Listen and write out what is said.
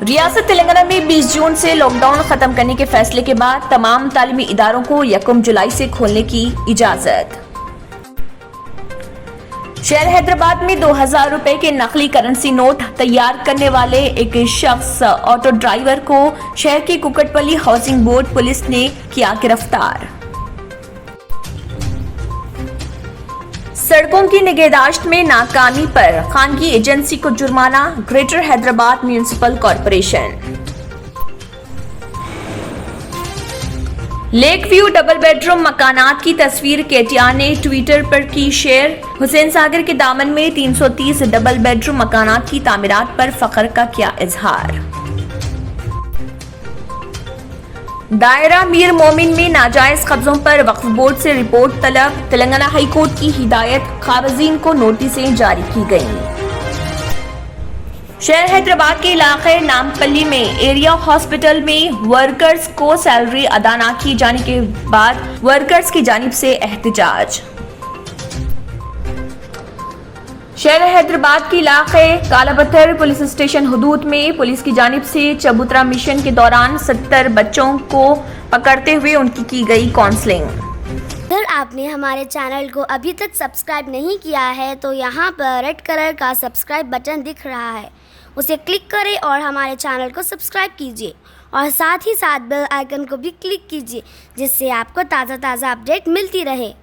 रियासत तेलंगाना में 20 जून से लॉकडाउन खत्म करने के फैसले के बाद तमाम तालीमी इदारों को 1 जुलाई से खोलने की इजाजत। शहर हैदराबाद में 2000 रुपए के नकली करेंसी नोट तैयार करने वाले एक शख्स ऑटो ड्राइवर को शहर की कुकटपल्ली हाउसिंग बोर्ड पुलिस ने किया गिरफ्तार। सड़कों की निगहदाश्त में नाकामी पर खानगी एजेंसी को जुर्माना, greater Hyderabad municipal corporation. Lake view double bedroom मकानात की तस्वीर केटीआर ने ट्विटर पर की शेयर। हुसैन सागर के दामन में 330 डबल बेडरूम मकानात की तामीरात पर फख्र का किया इजहार। दायरा मीर मोमिन में नाजायज कब्जों पर वक्फ बोर्ड से रिपोर्ट तलब। तेलंगाना हाई कोर्ट की हिदायत, खारिजीन को नोटिसें जारी की गईं। शहर हैदराबाद के इलाके नामपल्ली में एरिया हॉस्पिटल में वर्कर्स को सैलरी अदा न की जाने के बाद वर्कर्स की जानिब से एहतजाज। शहर हैदराबाद के इलाके कालापत्थर पुलिस स्टेशन हुदूद में पुलिस की जानिब से चबूतरा मिशन के दौरान 70 बच्चों को पकड़ते हुए उनकी की गई काउंसलिंग। अगर आपने हमारे चैनल को अभी तक सब्सक्राइब नहीं किया है तो यहाँ पर रेड कलर का सब्सक्राइब बटन दिख रहा है, उसे क्लिक करें और हमारे चैनल को सब्सक्राइब कीजिए और साथ ही साथ बेल आइकन को भी क्लिक कीजिए, जिससे आपको ताज़ा अपडेट मिलती रहे।